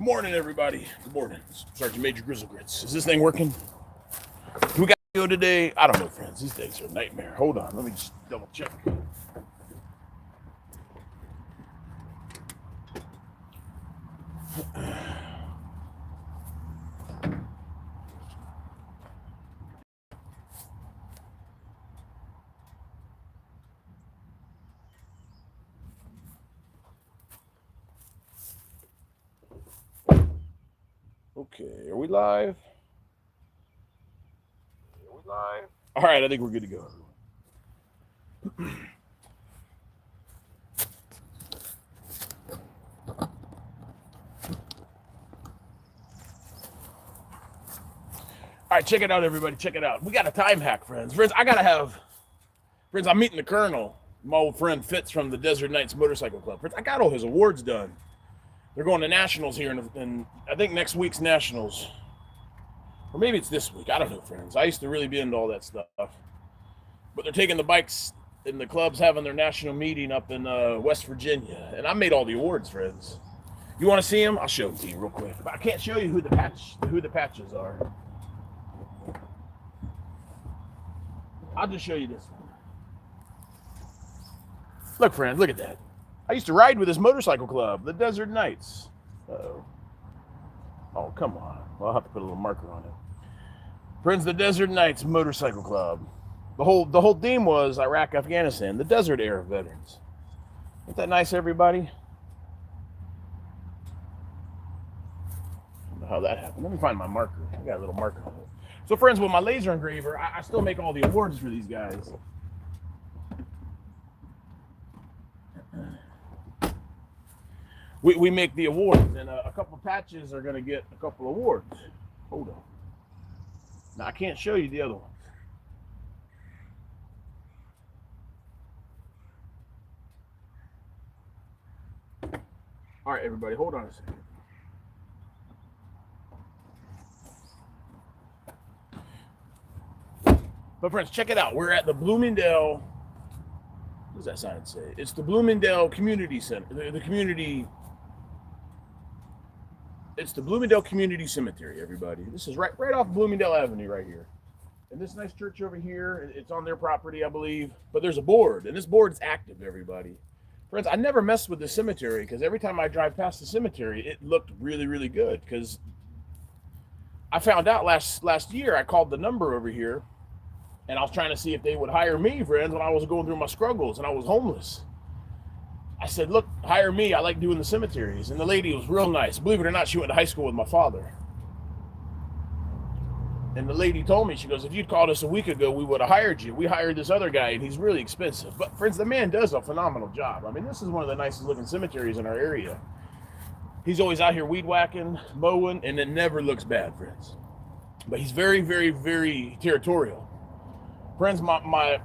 morning, everybody. Good morning. Sergeant Major Grizzle Grits. Is this thing working? We got to go today. I don't know, friends. These things are a nightmare. Hold on. Let me just double check. Okay, are we live? All right, I think we're good to go. All right, check it out, everybody. Check it out. We got a time hack, friends. Friends, I'm meeting the colonel, my old friend Fitz from the Desert Knights Motorcycle Club. Friends, I got all his awards done. They're going to nationals here, and I think next week's nationals. Or maybe it's this week. I don't know, friends. I used to really be into all that stuff. But they're taking the bikes, and the club's having their national meeting up in West Virginia. And I made all the awards, friends. You want to see them? I'll show them to you real quick. But I can't show you who the patches are. I'll just show you this one. Look, friends, look at that. I used to ride with this motorcycle club, the Desert Knights. Uh-oh. Oh, come on. Well, I'll have to put a little marker on it. Friends, the Desert Knights Motorcycle Club. The whole theme was Iraq, Afghanistan, the desert era veterans. Isn't that nice, everybody? I don't know how that happened. Let me find my marker. I got a little marker on it. So, friends, with my laser engraver, I still make all the awards for these guys. We make the awards, and a couple patches are going to get a couple awards. Hold on. Now, I can't show you the other ones. All right, everybody, hold on a second. But friends, check it out. We're at the Bloomingdale. What does that sign say? It's the Bloomingdale Community Center. It's the Bloomingdale Community Cemetery, everybody. This is right off Bloomingdale Avenue right here. And this nice church over here, it's on their property, I believe. But there's a board, and this board's active, everybody. Friends, I never messed with the cemetery because every time I drive past the cemetery, it looked really, really good. Because I found out last year, I called the number over here, and I was trying to see if they would hire me, friends, when I was going through my struggles and I was homeless. I said, look, hire me. I like doing the cemeteries. And the lady was real nice. Believe it or not, she went to high school with my father. And the lady told me, she goes, if you'd called us a week ago, we would have hired you. We hired this other guy, and he's really expensive. But, friends, the man does a phenomenal job. I mean, this is one of the nicest looking cemeteries in our area. He's always out here weed whacking, mowing, and it never looks bad, friends. But he's very, very, very territorial. Friends, my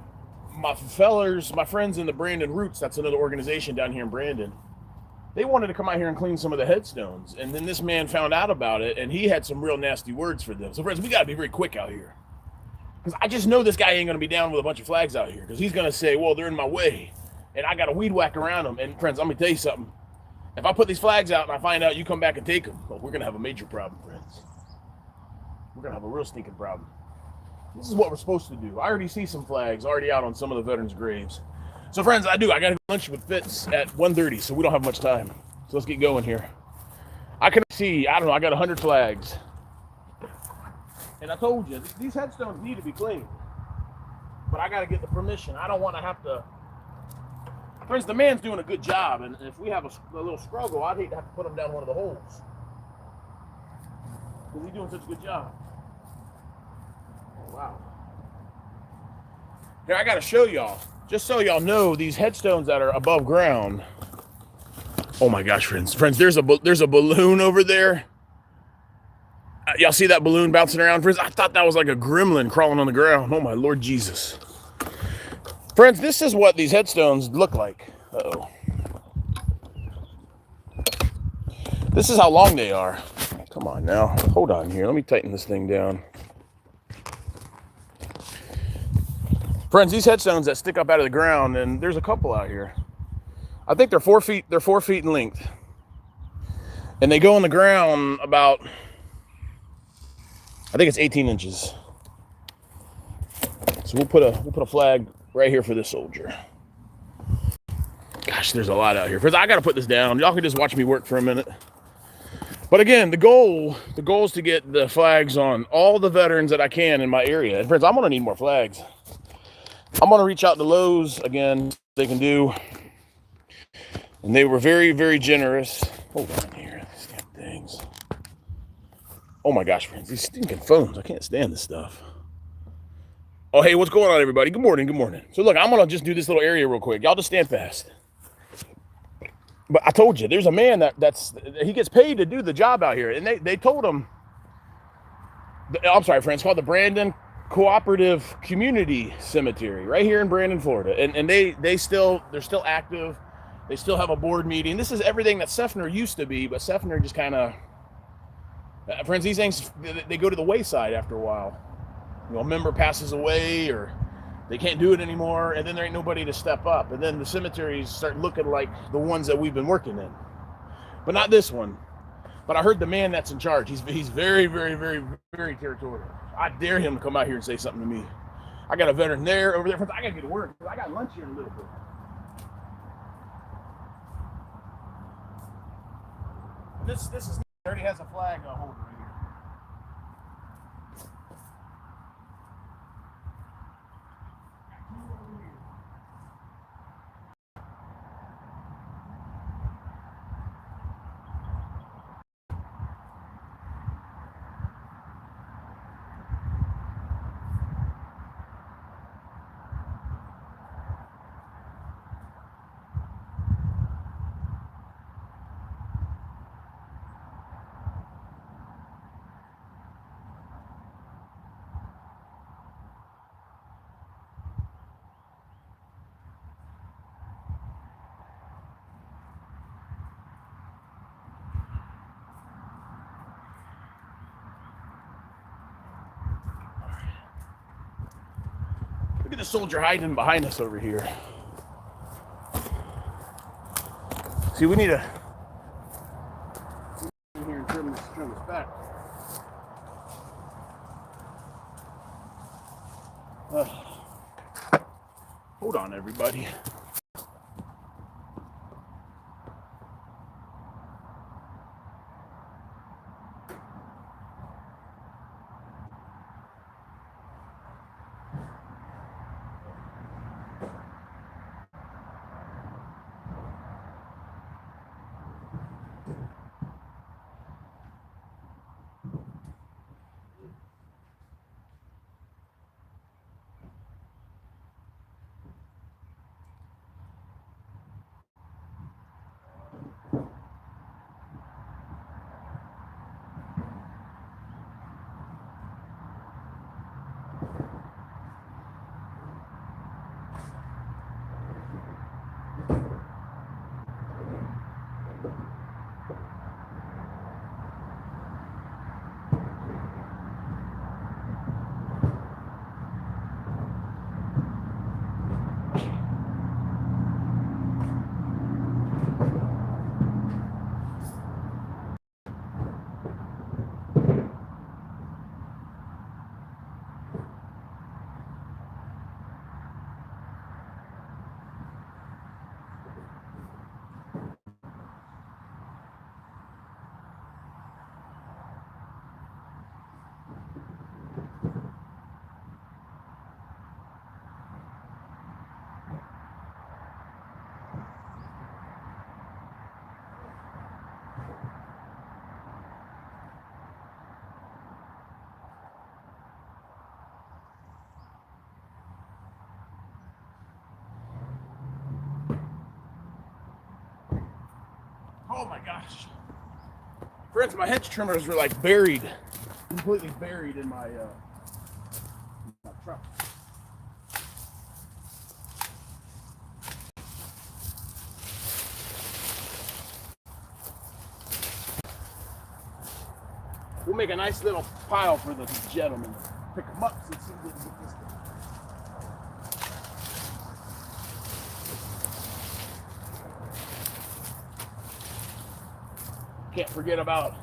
friends in the Brandon Roots, that's another organization down here in Brandon, they wanted to come out here and clean some of the headstones. And then this man found out about it, and he had some real nasty words for them. So, friends, we got to be very quick out here. Because I just know this guy ain't going to be down with a bunch of flags out here. Because he's going to say, well, they're in my way. And I got to weed whack around them. And, friends, I'm going to tell you something. If I put these flags out and I find out you come back and take them, well, we're going to have a major problem, friends. We're going to have a real stinking problem. This is what we're supposed to do. I already see some flags already out on some of the veterans' graves. So, friends, I got to go lunch with Fitz at 1:30, so we don't have much time. So let's get going here. I can see, I don't know, I got 100 flags. And I told you, these headstones need to be cleaned. But I got to get the permission. I don't want to have to. Friends, the man's doing a good job. And if we have a little struggle, I'd hate to have to put him down one of the holes. Because he's doing such a good job. Wow. Here, I got to show y'all, just so y'all know, these headstones that are above ground. Oh my gosh, friends, there's a balloon over there. Y'all see that balloon bouncing around, friends? I thought that was like a gremlin crawling on the ground. Oh my Lord Jesus. Friends, this is what these headstones look like. Uh-oh. This is how long they are. Come on now. Hold on here. Let me tighten this thing down. Friends, these headstones that stick up out of the ground, and there's a couple out here. I think they're 4 feet. They're 4 feet in length. And they go on the ground about, I think it's 18 inches. So we'll put a flag right here for this soldier. Gosh, there's a lot out here. First, I got to put this down. Y'all can just watch me work for a minute. But again, the goal is to get the flags on all the veterans that I can in my area. And friends, I'm going to need more flags. I'm going to reach out to Lowe's again. They can do. And they were very, very generous. Hold on here. These damn things. Oh my gosh, friends. These stinking phones. I can't stand this stuff. Oh, hey, what's going on, everybody? Good morning. Good morning. So look, I'm going to just do this little area real quick. Y'all just stand fast. But I told you, there's a man he gets paid to do the job out here. And they told him, I'm sorry, friends, it's called the Brandon Cooperative Community Cemetery right here in Brandon, Florida. And they're still active. They still have a board meeting. This is everything that Seffner used to be, but Seffner just kind of, friends, these things, they go to the wayside after a while. You know, a member passes away or they can't do it anymore, and then there ain't nobody to step up. And then the cemeteries start looking like the ones that we've been working in. But not this one. But I heard the man that's in charge. He's very, very, very, very territorial. I dare him to come out here and say something to me. I got a veteran there, over there. I got to get to work. I got lunch here in a little bit. This already has a flag holder right here. Look at the soldier hiding behind us over here. See, we need to here and trim this back. Hold on, everybody. Oh my gosh. Friends, my hedge trimmers were like buried, completely buried in my truck. We'll make a nice little pile for the gentleman. Pick them up since he didn't get this thing. Can't forget about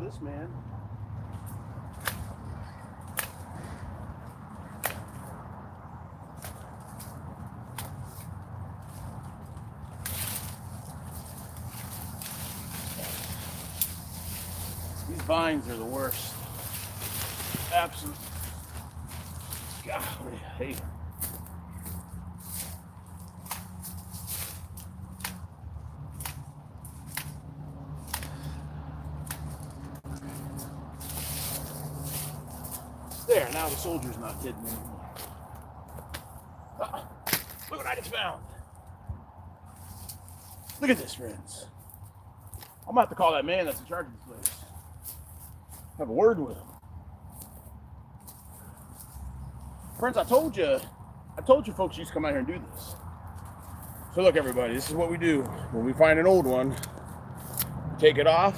this man. These vines are the worst. Absolutely. God, I hate them. There, now the soldier's not hidden anymore. Look what I just found. Look at this, friends. I'm about to call that man that's in charge of this place. Have a word with him. Friends, I told you folks used to come out here and do this. So look, everybody, this is what we do. When we find an old one, take it off,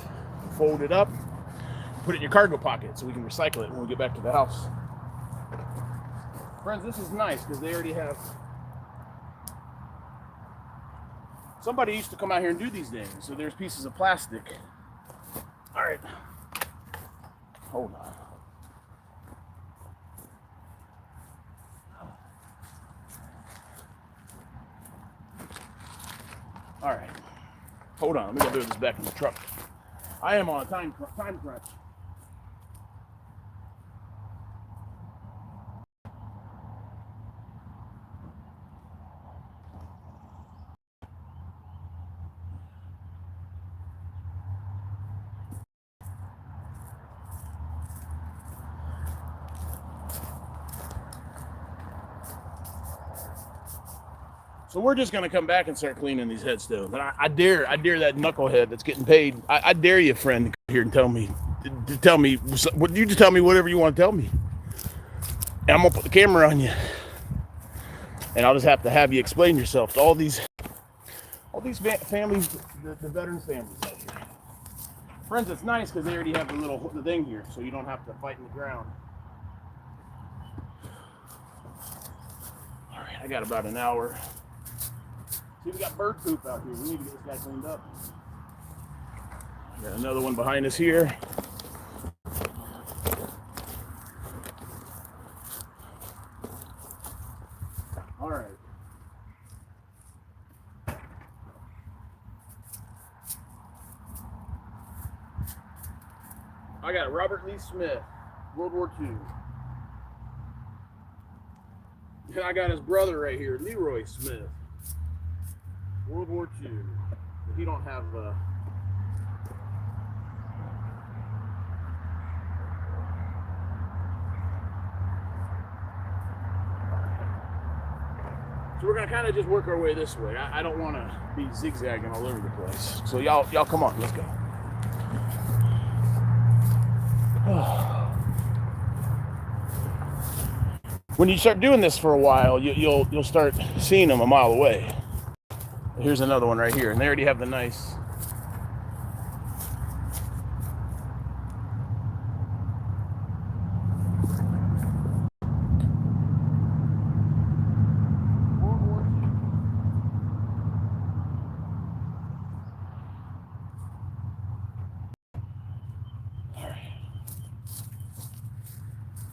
fold it up, put it in your cargo pocket so we can recycle it when we get back to the house. Friends, this is nice because they already have... Somebody used to come out here and do these things, so there's pieces of plastic. All right. Hold on. All right. Hold on. Let me go do this back in the truck. I am on a time crunch. So we're just gonna come back and start cleaning these headstones. And I dare that knucklehead that's getting paid. I dare you, friend, to come here and tell me what you just tell me whatever you want to tell me. And I'm gonna put the camera on you, and I'll just have you explain yourself to all these families, the veterans' families out here. Friends, it's nice because they already have the thing here, so you don't have to fight in the ground. All right, I got about an hour. See, we got bird poop out here. We need to get this guy cleaned up. Got another one behind us here. All right. I got Robert Lee Smith, World War II. And I got his brother right here, Leroy Smith, World War II. He don't have So we're gonna kind of just work our way this way. I don't want to be zigzagging all over the place. So y'all come on, let's go. When you start doing this for a while, you'll start seeing them a mile away. Here's another one right here, and they already have the nice.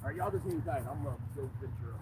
All right, y'all just hang tight. I'm gonna go picture up.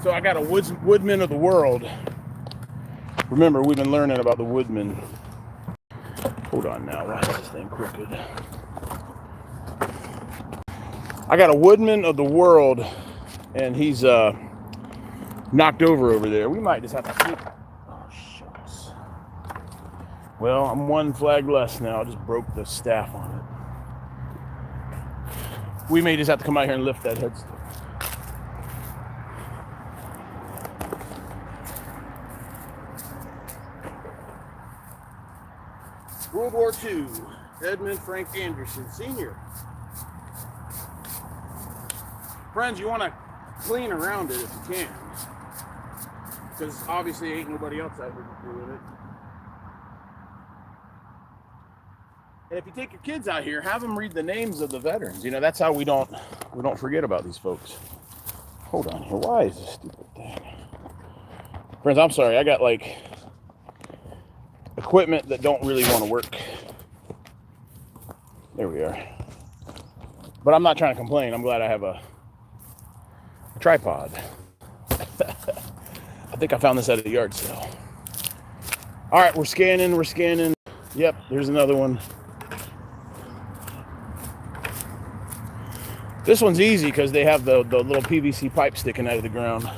So I got a woodman of the world. Remember, we've been learning about the woodman. Hold on now, why is this thing crooked? I got a woodman of the world, and he's knocked over there. We might just have to keep. Oh shucks. Well, I'm one flag less now. I just broke the staff on it. We may just have to come out here and lift that headstone. World War II, Edmund Frank Anderson, Sr. Friends, you want to clean around it if you can, because obviously ain't nobody else out here doing it. And if you take your kids out here, have them read the names of the veterans. You know, that's how we don't forget about these folks. Hold on here. Why is this stupid thing? Friends, I'm sorry. I got like equipment that don't really want to work. There we are. But I'm not trying to complain. I'm glad I have a tripod. I think I found this at a yard sale. All right, we're scanning. Yep, there's another one. This one's easy because they have the little PVC pipe sticking out of the ground.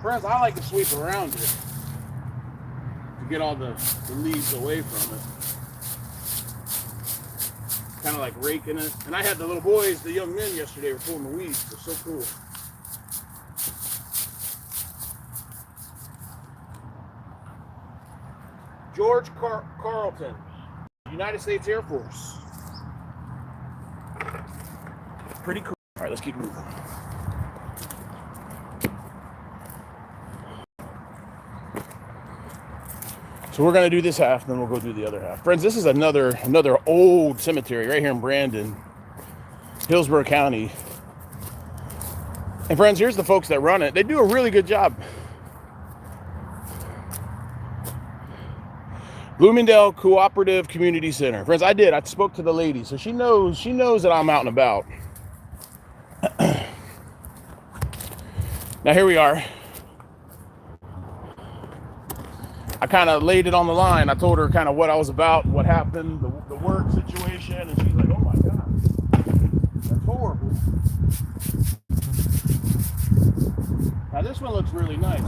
Friends, I like to sweep around it to get all the leaves away from it. Kind of like raking it. And I had the little boys, the young men yesterday were pulling the weeds. They're so cool. George Carleton, United States Air Force. Pretty cool. All right, let's keep moving. So we're going to do this half, then we'll go do the other half. Friends, this is another old cemetery right here in Brandon, Hillsborough County. And friends, here's the folks that run it. They do a really good job. Bloomingdale Cooperative Community Center. Friends, I spoke to the lady, so she knows that I'm out and about. Now here we are. I kind of laid it on the line. I told her kind of what I was about, what happened, the work situation, and she's like, oh my God, that's horrible. Now this one looks really nice.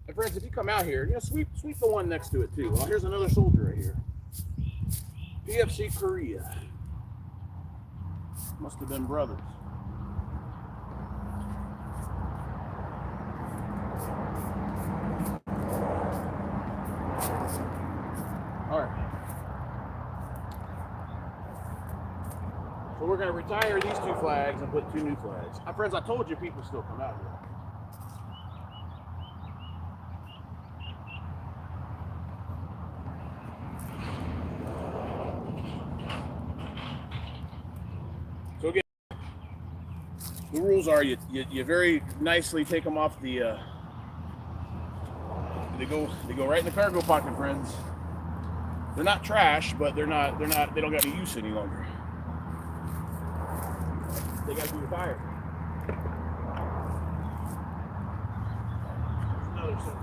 And friends, if you come out here, sweep the one next to it too. Well, here's another soldier right here. PFC Korea. Must have been brothers. All right. So we're going to retire these two flags and put two new flags. Friends, I told you people still come out here. The rules are you very nicely take them off the. They go right in the cargo pocket, friends. They're not trash, but they don't got any use any longer. They got to be retired. Another soldier.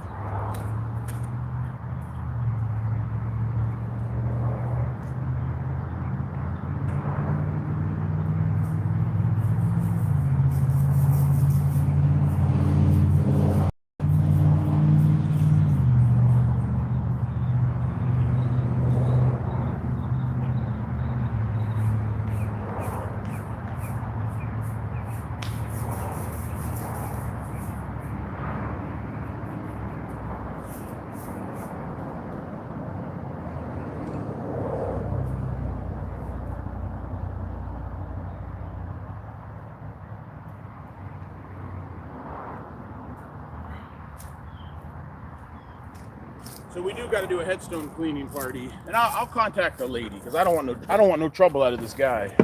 So we do got to do a headstone cleaning party, and I'll contact the lady because I don't want no trouble out of this guy.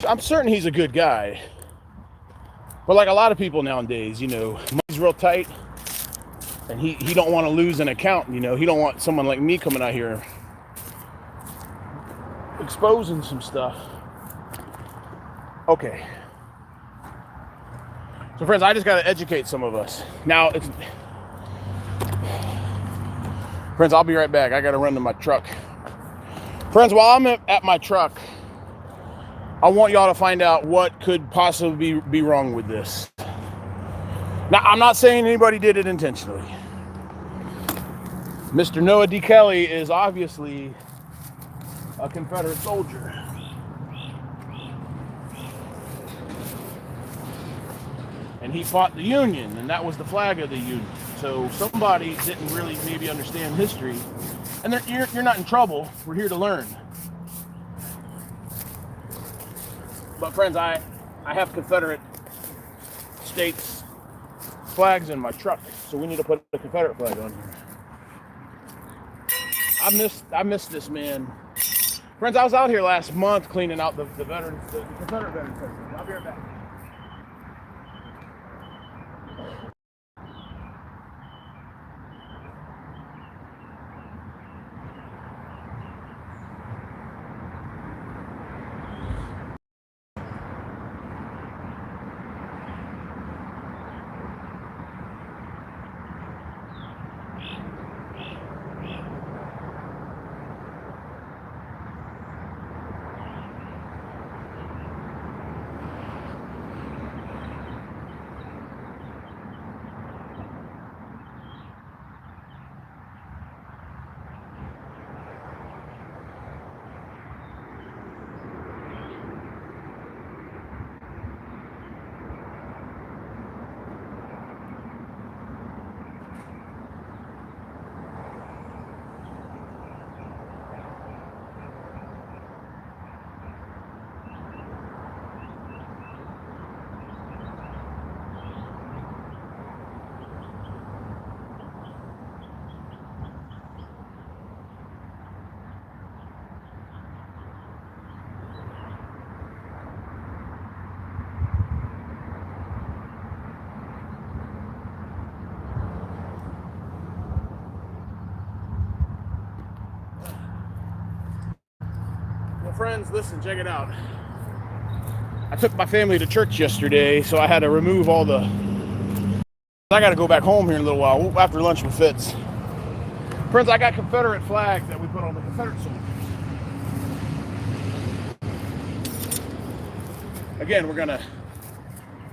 I'm certain he's a good guy, but like a lot of people nowadays, you know, money's real tight, and he don't want to lose an account. You know, he don't want someone like me coming out here exposing some stuff. Okay. So friends, I just got to educate some of us. Now it's. Friends, I'll be right back. I got to run to my truck. Friends, while I'm at my truck, I want y'all to find out what could possibly be wrong with this. Now, I'm not saying anybody did it intentionally. Mr. Noah D. Kelly is obviously a Confederate soldier. And he fought the Union, and that was the flag of the Union. So somebody didn't really maybe understand history, and you're not in trouble. We're here to learn. But friends, I have Confederate states flags in my truck, so we need to put the Confederate flag on here. I missed this man. Friends, I was out here last month cleaning out the veterans, the Confederate veterans. I'll be right back. Friends, listen, check it out. I took my family to church yesterday, so I had to remove all the. I got to go back home here in a little while after lunch with Fitz. Friends, I got Confederate flags that we put on the Confederate soldiers. Again, we're gonna.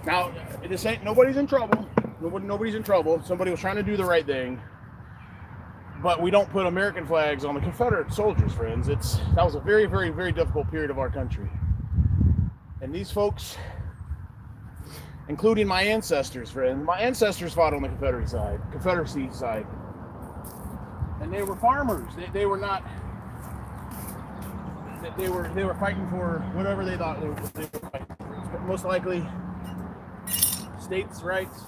Now, this ain't nobody's in trouble. Nobody's in trouble. Somebody was trying to do the right thing. But we don't put American flags on the Confederate soldiers, friends. That was a very, very, very difficult period of our country. And these folks, including my ancestors, friends, my ancestors fought on the Confederacy side. And they were farmers. They were not. They were fighting for whatever they thought they were fighting for. Most likely, states' rights.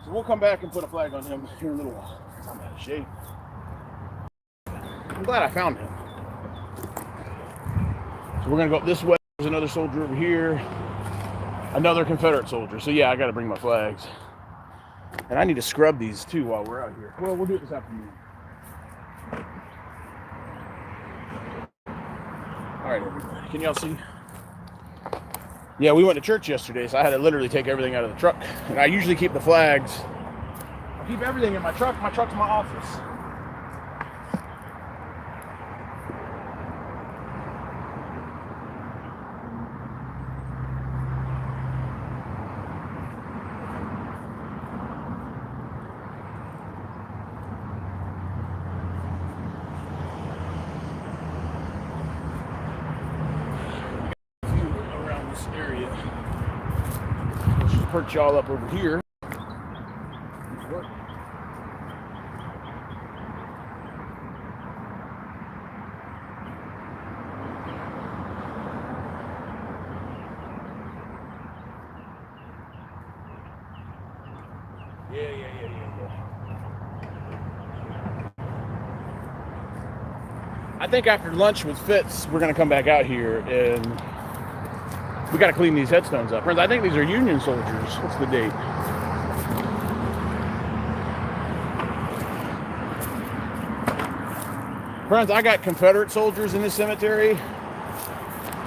So we'll come back and put a flag on him here in a little while. I'm out of shape. I'm glad I found him. So we're gonna go up this way. There's another soldier over here. Another Confederate soldier. So yeah, I got to bring my flags. And I need to scrub these too while we're out here. Well, we'll do it this afternoon. All right, everybody. Can y'all see? Yeah, we went to church yesterday, so I had to literally take everything out of the truck. And I usually keep the flags. I keep everything in my truck. My truck's my office. Area. Let's just perch y'all up over here. Yeah. I think after lunch with Fitz, we're gonna come back out here and we got to clean these headstones up. Friends, I think these are Union soldiers. What's the date? Friends, I got Confederate soldiers in this cemetery.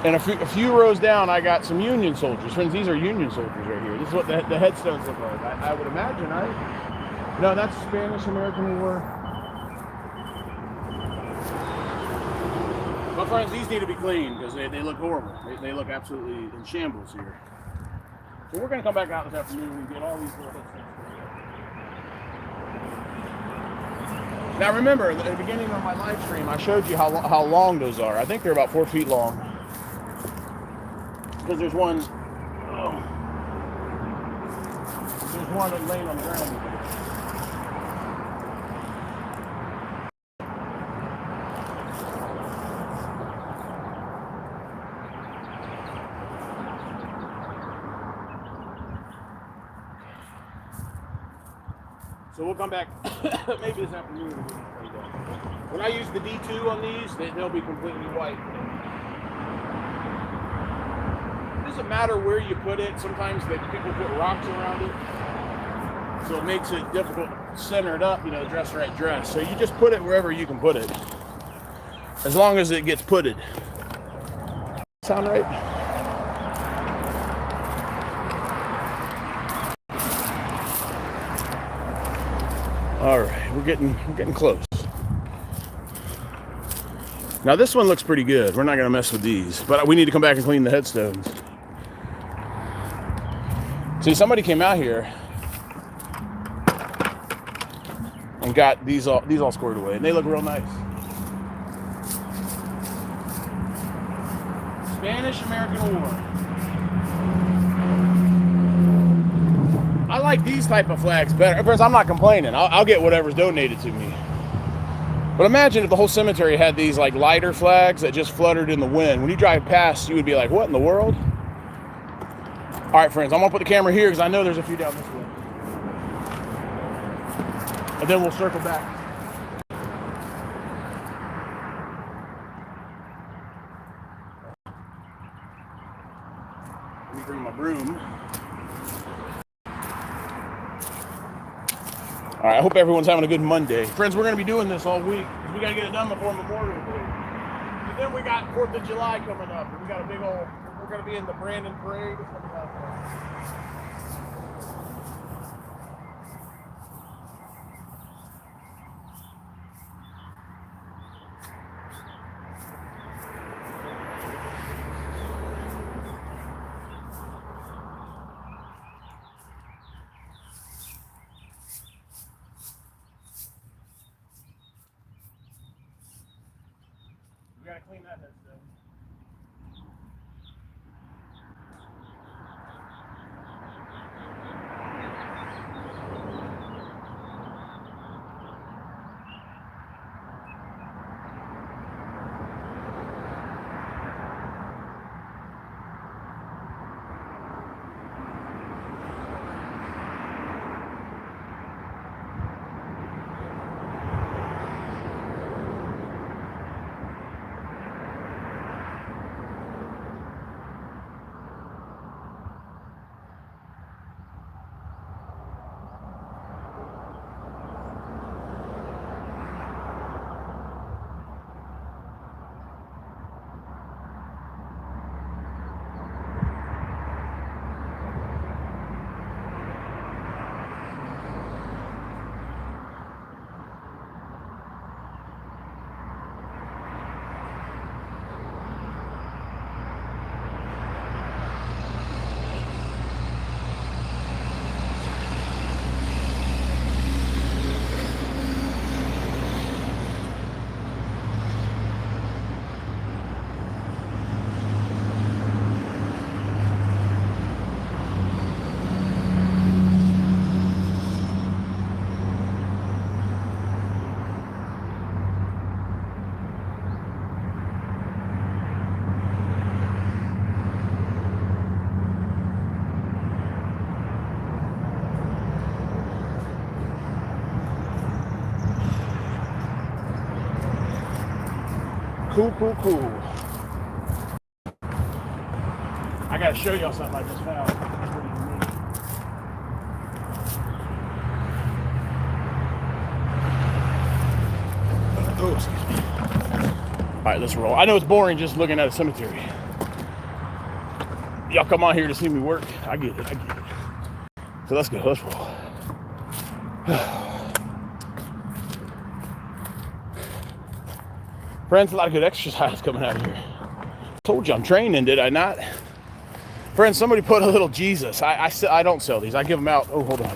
And a few rows down, I got some Union soldiers. Friends, these are Union soldiers right here. This is what the headstones look like. I would imagine, right? No, that's Spanish-American War. But friends, these need to be cleaned because they look horrible. They look absolutely in shambles here. So we're going to come back out this afternoon and get all these little headstones. Now remember, at the beginning of my live stream, I showed you how long those are. I think they're about 4 feet long. Because there's one laying on the ground. So we'll come back maybe this afternoon. When I use the D2 on these, they'll be completely white. It doesn't matter where you put it. Sometimes people put rocks around it. So it makes it difficult to center it up, dress right dress. So you just put it wherever you can put it. As long as it gets putted. Sound right? All right, we're getting close. Now this one looks pretty good. We're not gonna mess with these, but we need to come back and clean the headstones. See, somebody came out here and got these all squared away, and they look real nice. Spanish-American War. I like these type of flags better. Friends, I'm not complaining. I'll get whatever's donated to me. But imagine if the whole cemetery had these like lighter flags that just fluttered in the wind. When you drive past, you would be like, what in the world? All right, friends, I'm gonna put the camera here because I know there's a few down this way. And then we'll circle back. Let me bring my broom. All right, I hope everyone's having a good Monday. Friends, we're going to be doing this all week. We got to get it done before Memorial Day. And then we got 4th of July coming up. We got a big old, we're going to be in the Brandon Parade. We got to clean that headstone. Cool. I gotta show y'all something I just found. It's pretty unique. Oh, excuse me. All right, let's roll. I know it's boring just looking at a cemetery. Y'all come on here to see me work. I get it. So let's go. Let's roll. Friends, a lot of good exercise coming out of here. Told you I'm training, did I not? Friends, somebody put a little Jesus. I don't sell these. I give them out. Oh, hold on.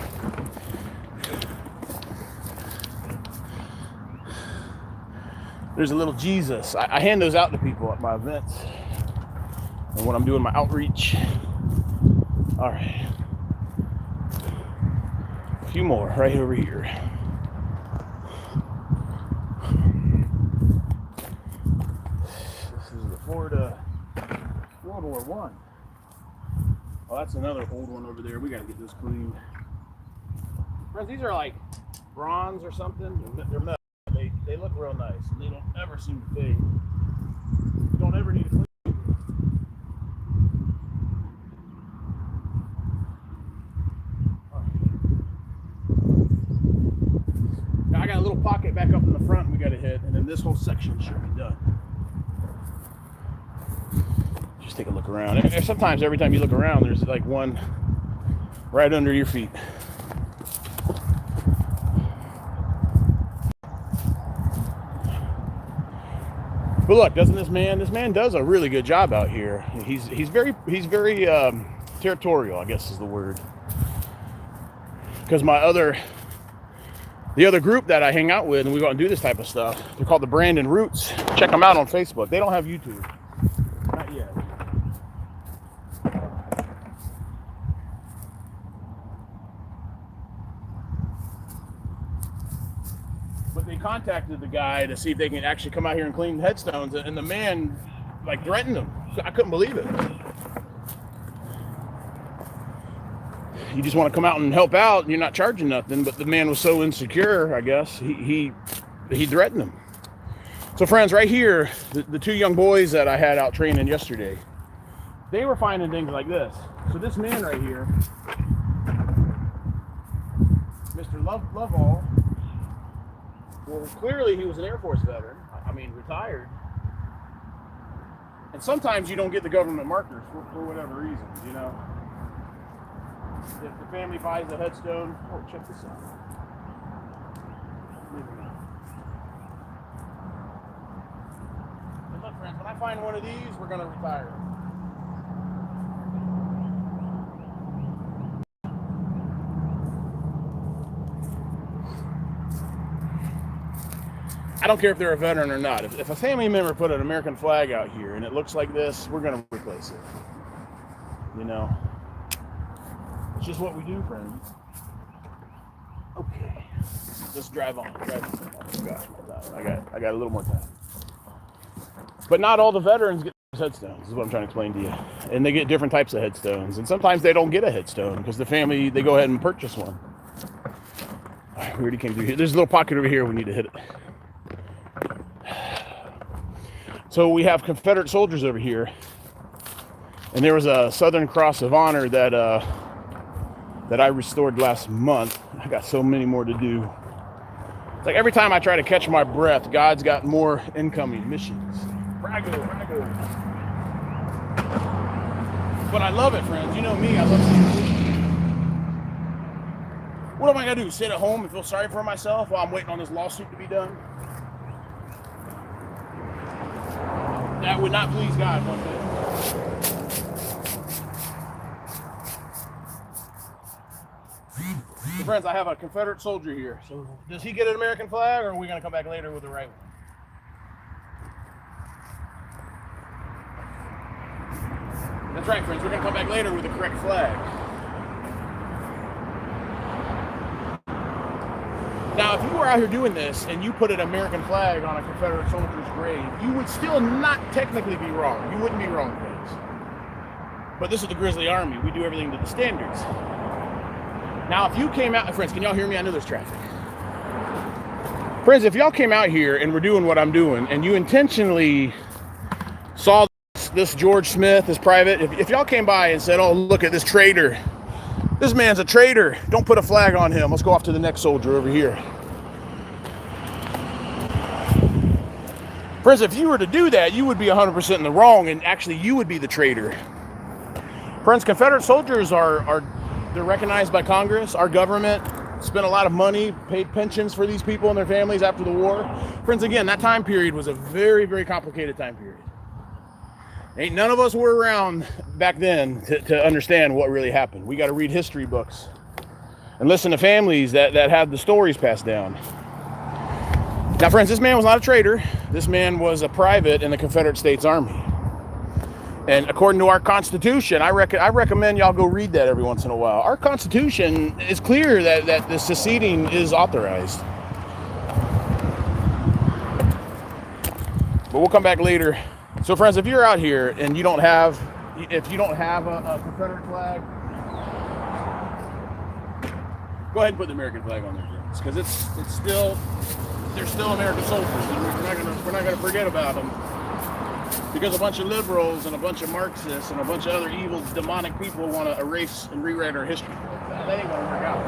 There's a little Jesus. I hand those out to people at my events and when I'm doing my outreach. All right. A few more right over here. This is the Florida World War I. Oh, that's another old one over there. We got to get this cleaned. Friends, these are like bronze or something. They're metal. They look real nice. And they don't ever seem to fade. You don't ever need to clean. Now I got a little pocket back up in the front we got to hit, and then this whole section should be done. Just take a look around. And sometimes every time you look around, there's like one right under your feet. But look, doesn't this man does a really good job out here. He's very territorial, I guess is the word. Because the other group that I hang out with and we go out and do this type of stuff, they're called the Brandon Roots. Check them out on Facebook. They don't have YouTube. Not yet. But they contacted the guy to see if they can actually come out here and clean headstones, and the man like threatened them. I couldn't believe it. You just want to come out and help out, and you're not charging nothing. But the man was so insecure, I guess he threatened them. So friends, right here, the two young boys that I had out training yesterday, they were finding things like this. So this man right here, Mr. Lovell. Well, clearly he was an Air Force veteran. I mean, retired. And sometimes you don't get the government markers for whatever reasons, you know. If the family buys a headstone, oh, check this out. And look, friends, when I find one of these, we're going to retire. I don't care if they're a veteran or not. If a family member put an American flag out here and it looks like this, we're going to replace it. You know, it's just what we do, friends. Okay, let's drive on. Oh gosh, I got a little more time. But not all the veterans get headstones, is what I'm trying to explain to you. And they get different types of headstones. And sometimes they don't get a headstone because the family, they go ahead and purchase one. All right, we already came through here. There's a little pocket over here. We need to hit it. So we have Confederate soldiers over here, and there was a Southern Cross of Honor that I restored last month. I got so many more to do. It's like every time I try to catch my breath, God's got more incoming missions. Braggo. But I love it, friends. You know me, I love seeing. What am I gonna do? Sit at home and feel sorry for myself while I'm waiting on this lawsuit to be done? That would not please God one bit. So friends, I have a Confederate soldier here. So does he get an American flag, or are we going to come back later with the right one? That's right, friends. We're going to come back later with the correct flag. Now, if you were out here doing this and you put an American flag on a Confederate soldier's grave, you would still not technically be wrong. You wouldn't be wrong, friends. But this is the Grizzly Army. We do everything to the standards. Now, if you came out, friends, can y'all hear me? I know there's traffic. Friends, if y'all came out here and were doing what I'm doing, and you intentionally Saw this George Smith, this private. If y'all came by and said, oh, look at this traitor. This man's a traitor. Don't put a flag on him. Let's go off to the next soldier over here. Friends, if you were to do that, you would be 100% in the wrong, and actually you would be the traitor. Friends, Confederate soldiers they're recognized by Congress. Our government spent a lot of money, paid pensions for these people and their families after the war. Friends, again, that time period was a very, very complicated time period. Ain't none of us were around back then to understand what really happened. We got to read history books and listen to families that had the stories passed down. Now, friends, this man was not a traitor. This man was a private in the Confederate States Army. And according to our Constitution, I recommend y'all go read that every once in a while. Our Constitution is clear that the seceding is authorized. But we'll come back later. So, friends, if you're out here and you don't have a Confederate flag, go ahead and put the American flag on there, friends, because they're still American soldiers, and we're not gonna forget about them. Because a bunch of liberals and a bunch of Marxists and a bunch of other evil, demonic people want to erase and rewrite our history. That ain't going to work out.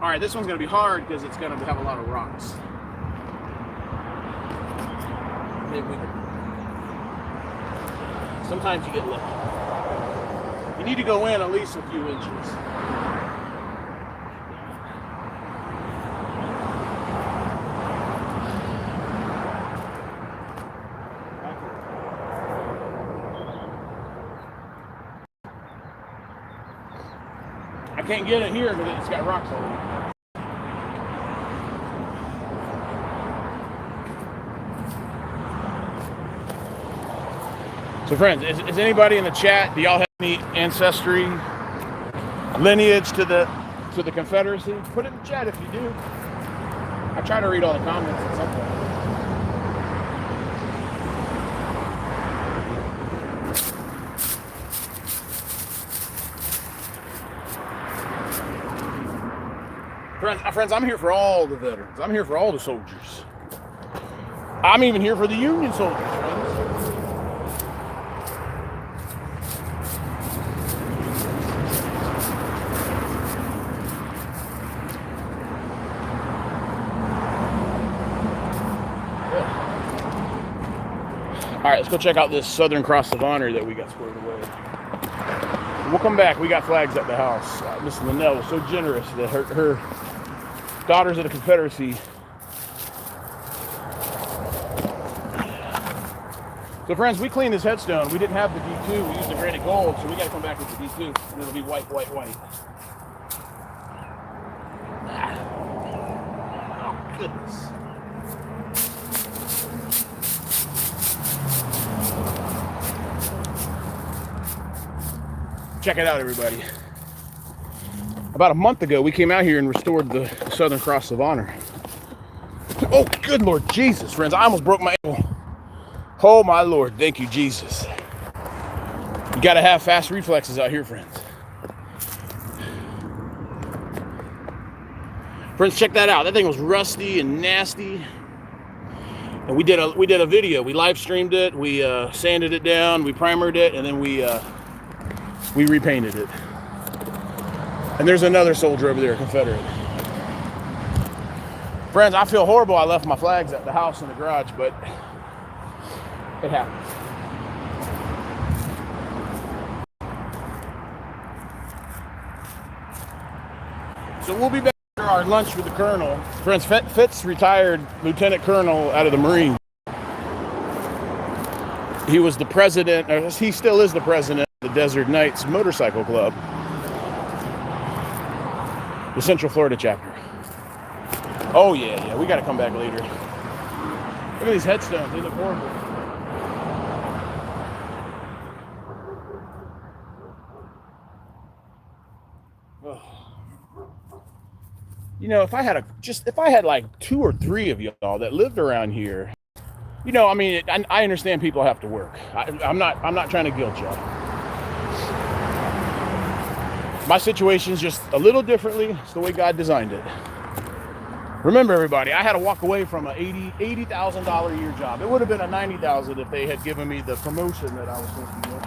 All right, this one's going to be hard because it's going to have a lot of rocks. Sometimes you get lucky. You need to go in at least a few inches. I can't get it here because it's got rocks on it. So, friends, is anybody in the chat? Do y'all have any ancestry, lineage to the Confederacy? Put it in the chat if you do. I try to read all the comments at some point. Friends, I'm here for all the veterans. I'm here for all the soldiers. I'm even here for the Union soldiers, friends. All right, let's go check out this Southern Cross of Honor that we got squared away. We'll come back. We got flags at the house. Miss Linnell was so generous that her Daughters of the Confederacy. So, friends, we cleaned this headstone. We didn't have the D2. We used the granite gold, so we got to come back with the D2. And it'll be white, white, white. Oh, goodness. Check it out, everybody. About a month ago, we came out here and restored the Southern Cross of Honor. Oh, good Lord Jesus, friends. I almost broke my ankle. Oh, my Lord. Thank you, Jesus. You got to have fast reflexes out here, friends. Friends, check that out. That thing was rusty and nasty. And we did a video. We live streamed it. We sanded it down. We primered it. And then we repainted it. And there's another soldier over there, Confederate. Friends, I feel horrible I left my flags at the house in the garage, but it happens. So we'll be back for our lunch with the Colonel. Friends, Fitz retired Lieutenant Colonel out of the Marines. He was the president, or he still is the president of the Desert Knights Motorcycle Club. The Central Florida chapter. Oh, yeah, we got to come back later. Look at these headstones. They look horrible. Oh. You know, if I had like 2 or 3 of y'all that lived around here, you know, I mean, I understand people have to work. I'm not trying to guilt y'all. My situation's just a little differently. It's the way God designed it. Remember, everybody, I had to walk away from an $80,000 a year job. It would have been a $90,000 if they had given me the promotion that I was supposed to get.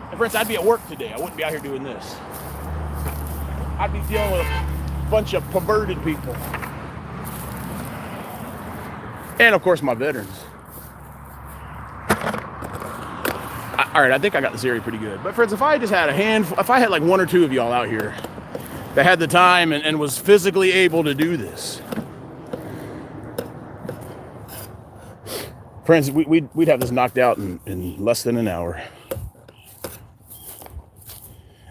And friends, I'd be at work today. I wouldn't be out here doing this. I'd be dealing with a bunch of perverted people. And of course, my veterans. All right, I think I got this area pretty good. But friends, if I just had if I had like one or two of y'all out here that had the time and was physically able to do this, friends, we'd have this knocked out in less than an hour.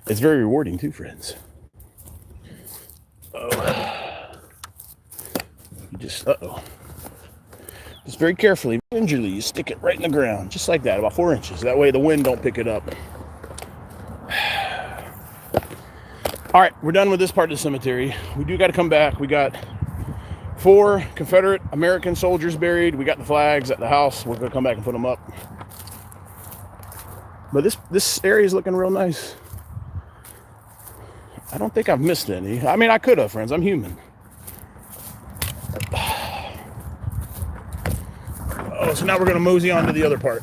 It's very rewarding too, friends. Just very carefully, gingerly, you stick it right in the ground, just like that, about 4 inches. That way the wind don't pick it up. All right, we're done with this part of the cemetery. We do got to come back. We got 4 Confederate American soldiers buried. We got the flags at the house. We're going to come back and put them up. But this area is looking real nice. I don't think I've missed any. I mean, I could have, friends. I'm human. Oh, so now we're going to mosey on to the other part.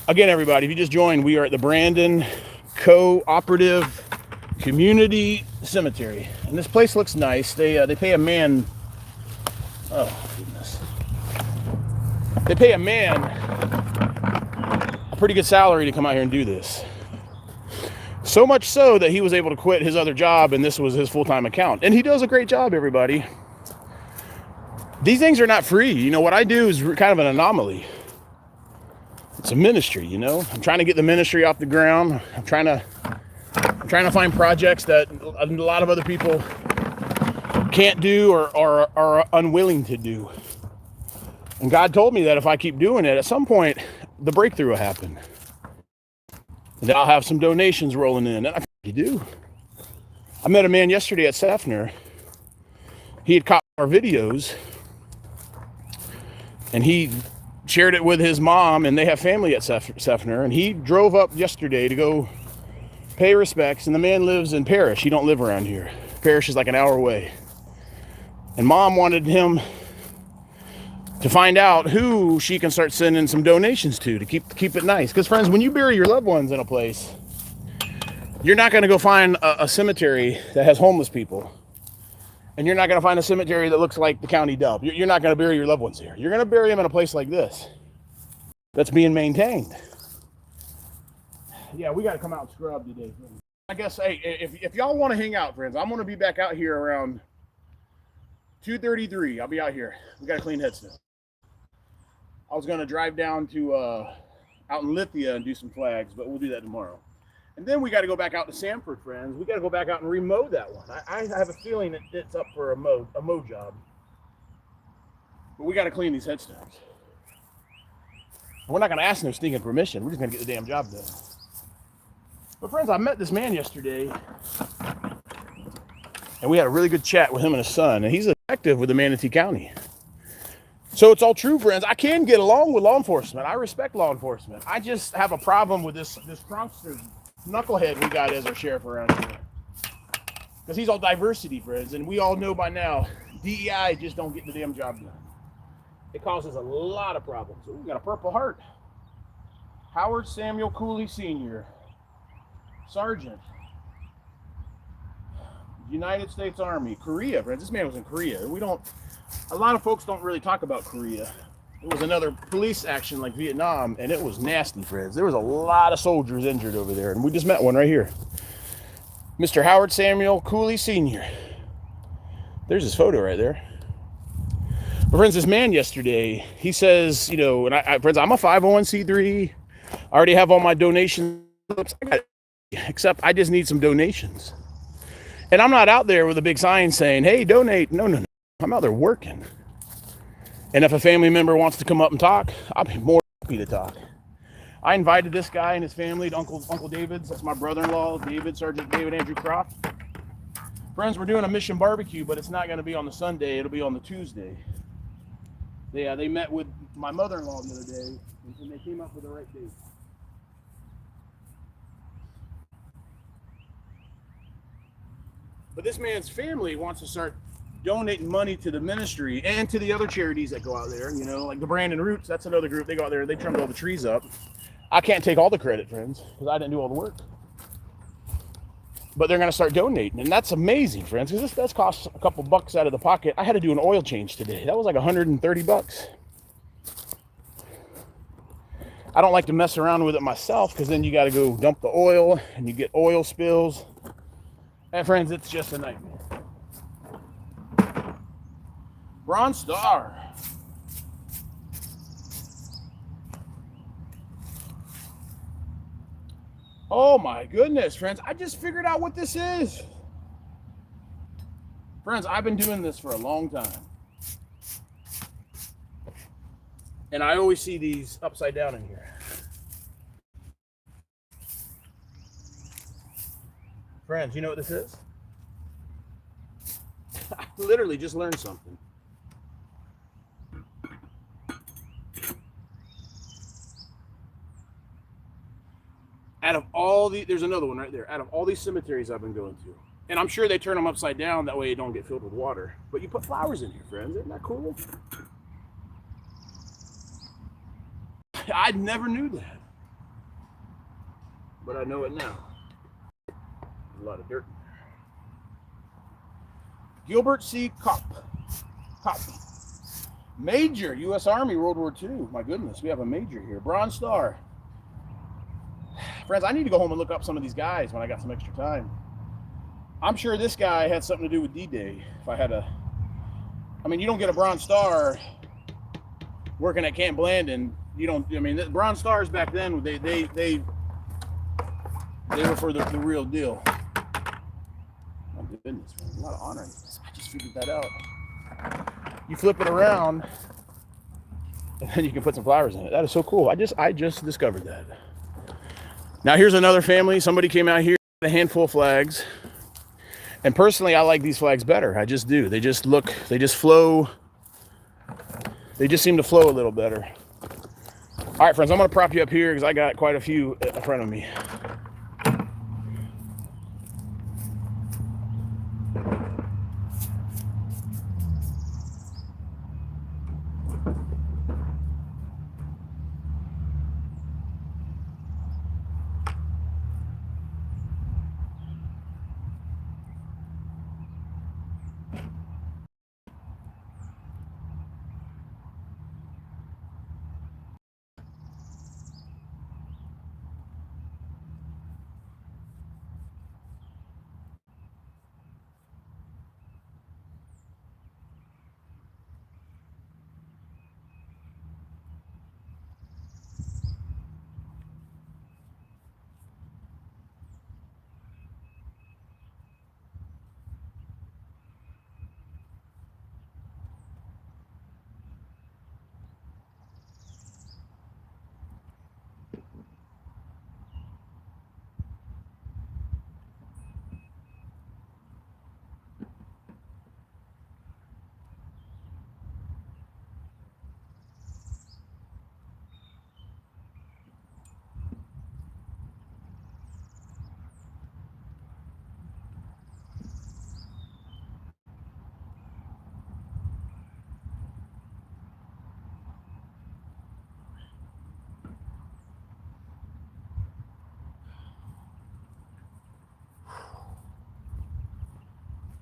Again, everybody, if you just joined, we are at the Brandon Cooperative Community Cemetery. And this place looks nice. They pay a man... Oh, goodness. They pay a man a pretty good salary to come out here and do this. So much so that he was able to quit his other job, and this was his full-time account. And he does a great job, everybody. These things are not free. You know, what I do is kind of an anomaly. It's a ministry, you know. I'm trying to get the ministry off the ground. I'm trying to find projects that a lot of other people can't do or are unwilling to do. And God told me that if I keep doing it, at some point, the breakthrough will happen. And I'll have some donations rolling in. And I do. I met a man yesterday at Sefner. He had caught our videos. And he shared it with his mom, and they have family at Sefner. And he drove up yesterday to go pay respects. And the man lives in Parrish. He don't live around here. Parrish is like an hour away. And mom wanted him to find out who she can start sending some donations to keep it nice. Because friends, when you bury your loved ones in a place, you're not going to go find a cemetery that has homeless people. And you're not going to find a cemetery that looks like the county dump. You're not going to bury your loved ones here. You're going to bury them in a place like this that's being maintained. Yeah, we got to come out and scrub today. I guess, hey, if y'all want to hang out, friends, I'm going to be back out here around 2:33. I'll be out here. We got to clean headstone. I was going to drive down to out in Lithia and do some flags, but we'll do that tomorrow. And then we got to go back out to Sanford, friends. We got to go back out and remow that one. I have a feeling that it's up for a mow job. But we got to clean these headstones. We're not going to ask no stinking permission. We're just going to get the damn job done. But friends, I met this man yesterday, and we had a really good chat with him and his son. And he's a detective with the Manatee County. So it's all true, friends. I can get along with law enforcement. I respect law enforcement. I just have a problem with this prankster knucklehead we got as our sheriff around here, because he's all diversity, friends, and we all know by now DEI just don't get the damn job done. It causes a lot of problems. We got a Purple Heart. Howard Samuel Cooley Sr., Sergeant, United States Army, Korea, friends. This man was in Korea. A lot of folks don't really talk about Korea. It was another police action like Vietnam, and it was nasty, friends. There was a lot of soldiers injured over there, and we just met one right here. Mr. Howard Samuel Cooley Sr. There's his photo right there. But friends, this man yesterday, he says, you know, and friends, I'm a 501c3. I already have all my donations, except I just need some donations. And I'm not out there with a big sign saying, hey, donate. No. I'm out there working. And if a family member wants to come up and talk, I'll be more happy to talk. I invited this guy and his family to Uncle David's. That's my brother-in-law, Sergeant David Andrew Croft. Friends, we're doing a mission barbecue, but it's not going to be on the Sunday. It'll be on the Tuesday. They met with my mother-in-law the other day, and they came up with the right date. But this man's family wants to start donating money to the ministry and to the other charities that go out there, you know, like the Brandon Roots. That's another group. They go out there, they trimmed all the trees up. I can't take all the credit, friends, because I didn't do all the work. But they're going to start donating, and that's amazing, friends, because that's cost a couple bucks out of the pocket. I had to do an oil change today. That was like 130 bucks. I don't like to mess around with it myself, because then you got to go dump the oil, and you get oil spills. And friends, it's just a nightmare. Bronze Star. Oh my goodness, friends. I just figured out what this is. Friends, I've been doing this for a long time. And I always see these upside down in here. Friends, you know what this is? I literally just learned something. Out of all the, there's another one right there. Out of all these cemeteries I've been going to, and I'm sure they turn them upside down, that way you don't get filled with water. But you put flowers in here, friends. Isn't that cool? I never knew that. But I know it now. There's a lot of dirt in there. Gilbert C. Kopp. Major, U.S. Army, World War II. My goodness, we have a major here. Bronze Star. Friends, I need to go home and look up some of these guys when I got some extra time. I'm sure this guy had something to do with D-Day. If I had a, I mean, you don't get a Bronze Star working at Camp Blandon. You don't. I mean, the Bronze Stars back then, they were for the real deal. My goodness, man, a lot of honor in this. I just figured that out. You flip it around, and then you can put some flowers in it. That is so cool. I just discovered that. Now here's another family. Somebody came out here with a handful of flags. And personally, I like these flags better. I just do. They just look, they just flow. They just seem to flow a little better. All right, friends, I'm going to prop you up here because I got quite a few in front of me.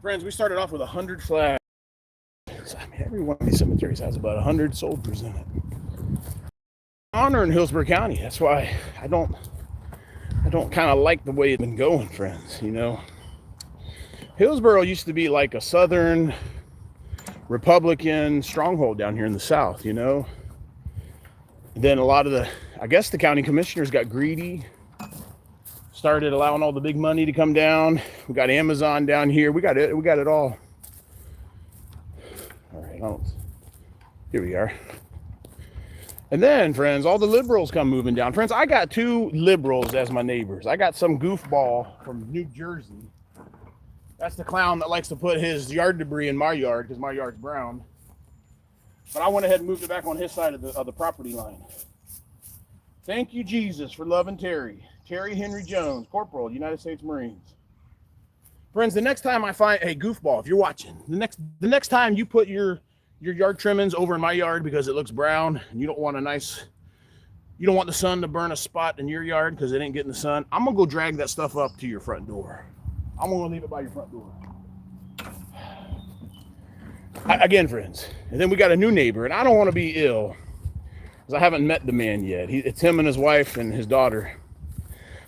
Friends, we started off with 100 flags. I mean, every one of these cemeteries has about 100 soldiers in it. Honor in Hillsborough County. That's why I don't kind of like the way it's been going, friends. You know, Hillsborough used to be like a Southern Republican stronghold down here in the South. You know, then a lot of the, I guess the county commissioners got greedy. Started allowing all the big money to come down. We got Amazon down here. We got it. We got it all. All right. Here we are. And then, friends, all the liberals come moving down. Friends, I got two liberals as my neighbors. I got some goofball from New Jersey. That's the clown that likes to put his yard debris in my yard because my yard's brown. But I went ahead and moved it back on his side of the property line. Thank you, Jesus, for loving Terry. Terry Henry Jones, Corporal, United States Marines. Friends, the next time I find, hey, goofball, if you're watching, the next time you put your yard trimmings over in my yard because it looks brown and you don't want the sun to burn a spot in your yard because it ain't getting the sun, I'm going to go drag that stuff up to your front door. I'm going to leave it by your front door. Again, friends, and then we got a new neighbor, and I don't want to be ill because I haven't met the man yet. It's him and his wife and his daughter.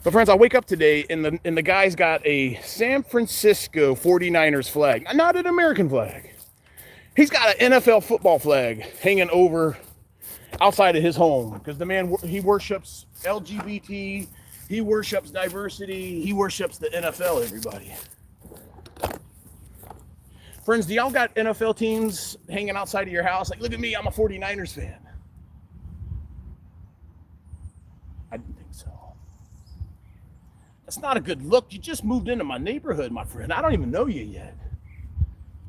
But friends, I wake up today, and the guy's got a San Francisco 49ers flag, not an American flag. He's got an NFL football flag hanging over outside of his home because the man, he worships LGBT, he worships diversity, he worships the NFL, everybody. Friends, do y'all got NFL teams hanging outside of your house? Like, look at me, I'm a 49ers fan. I didn't think so. That's not a good look. You just moved into my neighborhood, my friend. I don't even know you yet.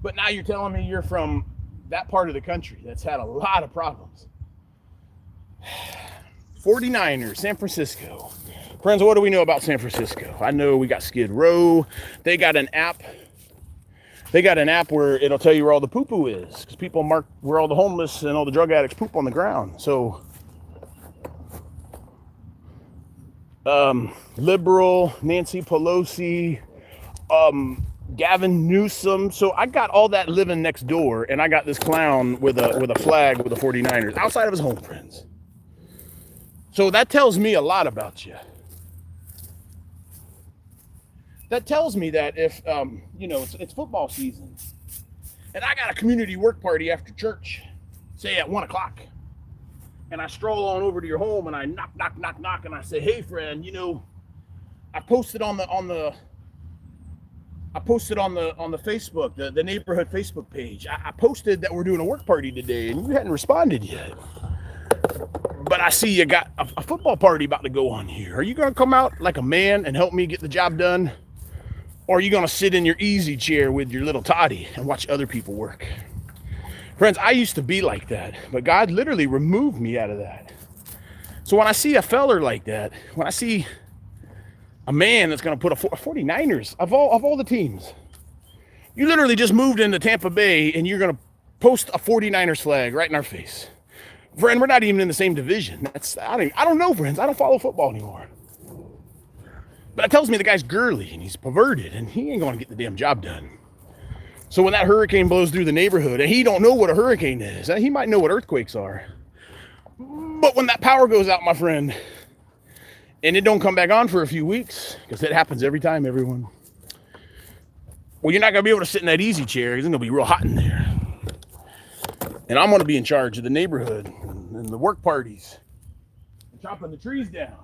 But now you're telling me you're from that part of the country that's had a lot of problems. 49ers, San Francisco. Friends, what do we know about San Francisco? I know we got Skid Row. They got an app. They got an app where it'll tell you where all the poo-poo is because people mark where all the homeless and all the drug addicts poop on the ground. So, liberal, Nancy Pelosi, Gavin Newsom. So I got all that living next door, and I got this clown with a flag with the 49ers outside of his home, friends. So that tells me a lot about you. That tells me that if, it's football season and I got a community work party after church, say at 1 o'clock, and I stroll on over to your home and I knock, and I say, hey friend, I posted on the Facebook, the neighborhood Facebook page. I posted that we're doing a work party today and you hadn't responded yet. But I see you got a football party about to go on here. Are you going to come out like a man and help me get the job done? Or are you going to sit in your easy chair with your little toddy and watch other people work? Friends, I used to be like that, but God literally removed me out of that. So when I see a feller like that, when I see a man that's going to put a 49ers of all the teams, you literally just moved into Tampa Bay and you're going to post a 49ers flag right in our face. Friend, we're not even in the same division. I don't know, friends. I don't follow football anymore. But it tells me the guy's girly and he's perverted and he ain't going to get the damn job done. So when that hurricane blows through the neighborhood, and he don't know what a hurricane is, he might know what earthquakes are. But when that power goes out, my friend, and it don't come back on for a few weeks, because it happens every time, everyone. Well, you're not going to be able to sit in that easy chair because it's going to be real hot in there. And I'm going to be in charge of the neighborhood and the work parties and chopping the trees down.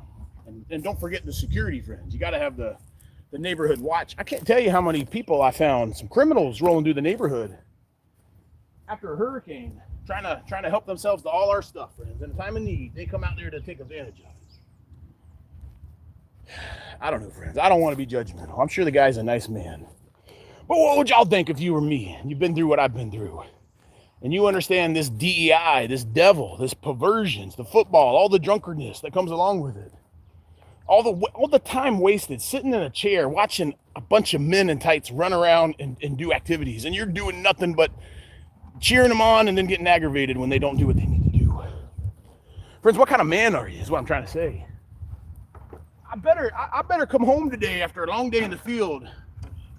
And don't forget the security, friends. You got to have the neighborhood watch. I can't tell you how many people I found, some criminals rolling through the neighborhood after a hurricane, trying to help themselves to all our stuff, friends. In a time of need, they come out there to take advantage of it. I don't know, friends. I don't want to be judgmental. I'm sure the guy's a nice man. But what would y'all think if you were me and you've been through what I've been through? And you understand this DEI, this devil, this perversions, the football, all the drunkenness that comes along with it. All the time wasted sitting in a chair watching a bunch of men in tights run around and do activities. And you're doing nothing but cheering them on and then getting aggravated when they don't do what they need to do. Friends, what kind of man are you is what I'm trying to say. I better come home today after a long day in the field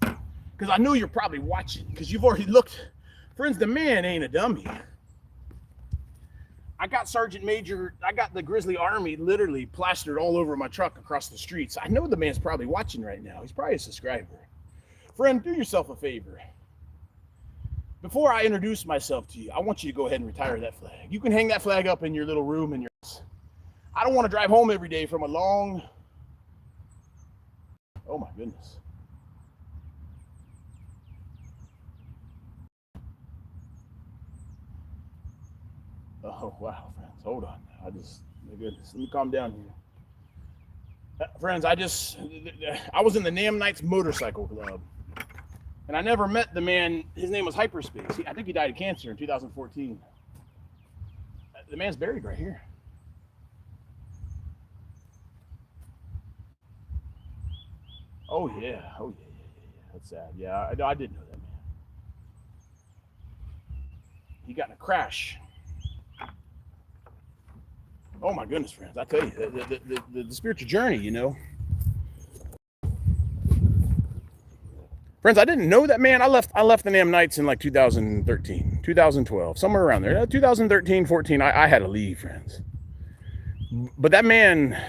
because I know you're probably watching because you've already looked. Friends, the man ain't a dummy. I got the Grizzly Army literally plastered all over my truck across the streets. I know the man's probably watching right now. He's probably a subscriber. Friend, do yourself a favor. Before I introduce myself to you, I want you to go ahead and retire that flag. You can hang that flag up in your little room in your house. I don't want to drive home every day from a long... Oh my goodness. Oh, wow, friends. Hold on. My goodness. Let me calm down here. Friends, I was in the Nam Knights Motorcycle Club. And I never met the man. His name was Hyperspace. I think he died of cancer in 2014. The man's buried right here. Oh, yeah. That's sad. Yeah, I did know that, man. He got in a crash. Oh my goodness, friends! I tell you, the spiritual journey, you know. Friends, I didn't know that, man. I left the damn Knights in like 2013, 2012, somewhere around there. 2013, 14, I had to leave, friends. But that man,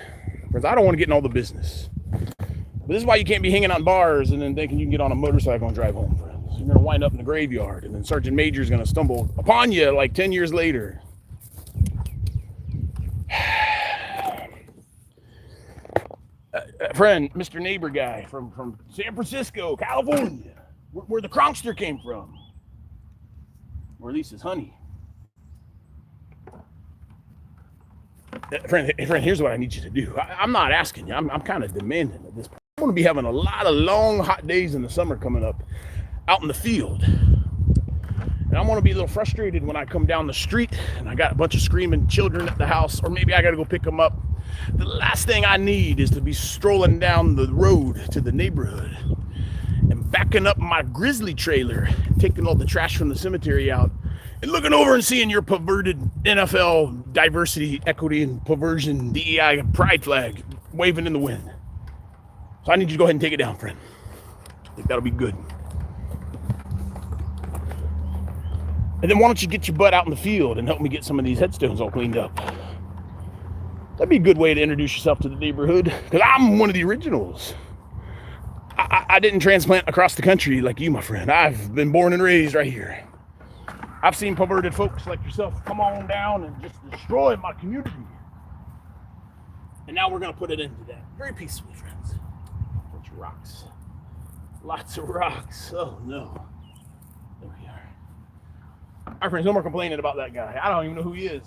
friends, I don't want to get in all the business. But this is why you can't be hanging out in bars and then thinking you can get on a motorcycle and drive home, friends. You're going to wind up in the graveyard, and then Sergeant Major's going to stumble upon you like 10 years later. Friend, Mr. Neighbor guy from San Francisco, California, where the Cronkster came from, or at least his honey. Friend, here's what I need you to do. I'm not asking you. I'm kind of demanding at this point. I'm going to be having a lot of long, hot days in the summer coming up out in the field. And I'm going to be a little frustrated when I come down the street and I got a bunch of screaming children at the house, or maybe I got to go pick them up. The last thing I need is to be strolling down the road to the neighborhood and backing up my grizzly trailer, taking all the trash from the cemetery out, and looking over and seeing your perverted NFL diversity, equity, and perversion DEI pride flag waving in the wind. So I need you to go ahead and take it down, friend. I think that'll be good. And then why don't you get your butt out in the field and help me get some of these headstones all cleaned up? That'd be a good way to introduce yourself to the neighborhood, because I'm one of the originals. I didn't transplant across the country like you, my friend. I've been born and raised right here. I've seen perverted folks like yourself come on down and just destroy my community. And now we're going to put it into that very peacefully, friends. Bunch of rocks. Lots of rocks. Oh, no. There we are. All right, friends, no more complaining about that guy. I don't even know who he is.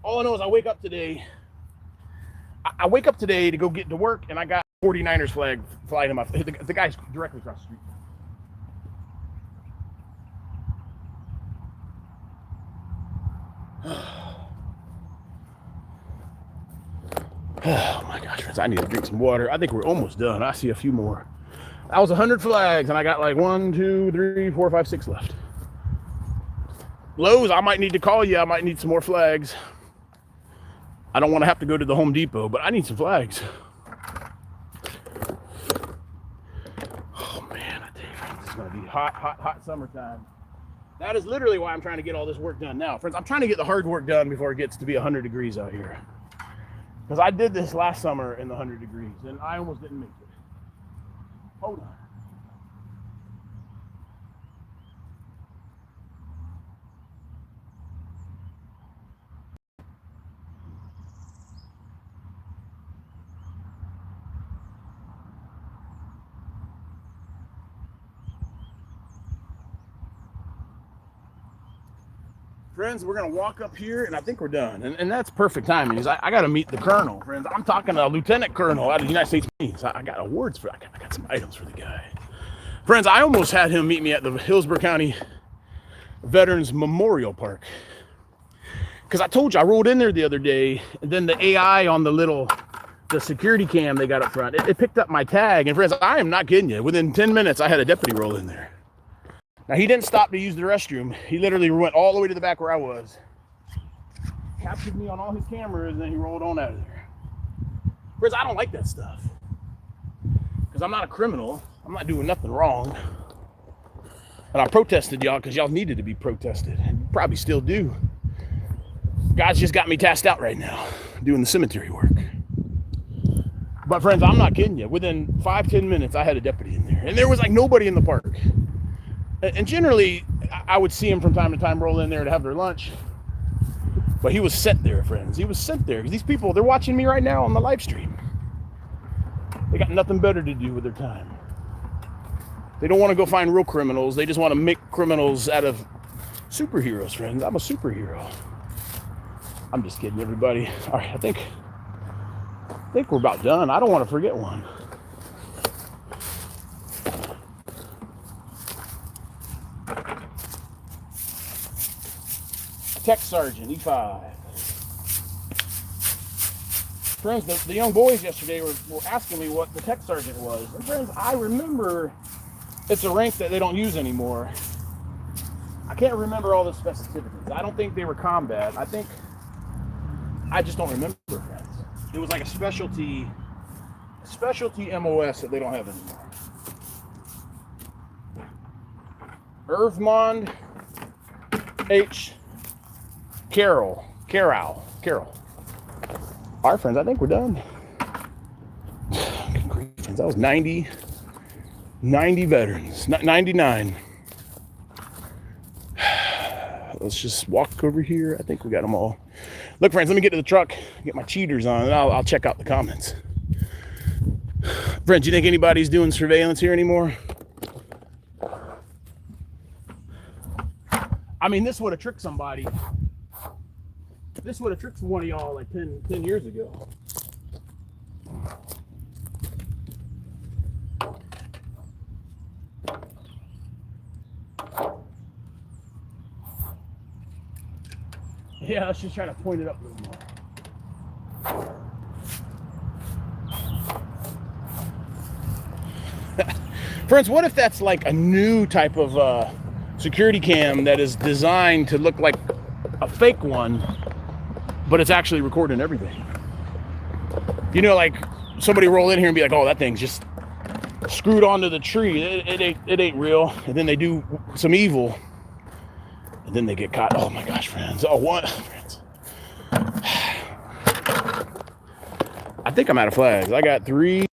All I know is I wake up today. I wake up today to go get to work, and I got 49ers flag flying in my face. The guy's directly across the street. Oh my gosh, friends, I need to drink some water. I think we're almost done. I see a few more. That was 100 flags, and I got like 1, 2, 3, 4, 5, 6 left. Lowe's, I might need to call you. I might need some more flags. I don't want to have to go to the Home Depot, but I need some flags. Oh man, I tell you, friends, it's going to be hot, hot, hot summertime. That is literally why I'm trying to get all this work done now. Friends, I'm trying to get the hard work done before it gets to be 100 degrees out here. Because I did this last summer in the 100 degrees, and I almost didn't make it. Hold on. Friends, we're going to walk up here, and I think we're done. And that's perfect timing. I got to meet the colonel, friends. I'm talking to a lieutenant colonel out of the United States Marines. I got awards for I got some items for the guy. Friends, I almost had him meet me at the Hillsborough County Veterans Memorial Park. Because I told you, I rolled in there the other day, and then the AI on the security cam they got up front, it picked up my tag. And friends, I am not kidding you. Within 10 minutes, I had a deputy roll in there. Now, he didn't stop to use the restroom. He literally went all the way to the back where I was, captured me on all his cameras, and then he rolled on out of there. Friends, I don't like that stuff. Because I'm not a criminal. I'm not doing nothing wrong. And I protested y'all because y'all needed to be protested. And you probably still do. God's just got me tasked out right now, doing the cemetery work. But friends, I'm not kidding you. Within 5-10 minutes, I had a deputy in there. And there was like nobody in the park. And generally, I would see him from time to time roll in there to have their lunch. But he was sent there, friends. He was sent there. Because these people, they're watching me right now on the live stream. They got nothing better to do with their time. They don't want to go find real criminals. They just want to make criminals out of superheroes, friends. I'm a superhero. I'm just kidding, everybody. All right, I think we're about done. I don't want to forget one. Tech Sergeant, E5. Friends, the young boys yesterday were asking me what the tech sergeant was. And friends, I remember it's a rank that they don't use anymore. I can't remember all the specificities. I don't think they were combat. I just don't remember, friends. It was like a specialty MOS that they don't have anymore. Irvmond H. Carroll. All right, friends, I think we're done. Friends, that was 90 veterans, 99. Let's just walk over here. I think we got them all. Look, friends, let me get to the truck, get my cheaters on, and I'll check out the comments. Friends, you think anybody's doing surveillance here anymore? I mean, this would have tricked somebody. This would have tricked one of y'all like 10 years ago. Yeah, let's just try to point it up a little more. Friends, what if that's like a new type of security cam that is designed to look like a fake one, but it's actually recording everything? You know, like somebody roll in here and be like, oh, that thing's just screwed onto the tree. It ain't real. And then they do some evil. And then they get caught. Oh my gosh, friends. Oh, what? Friends. I think I'm out of flags. I got 3.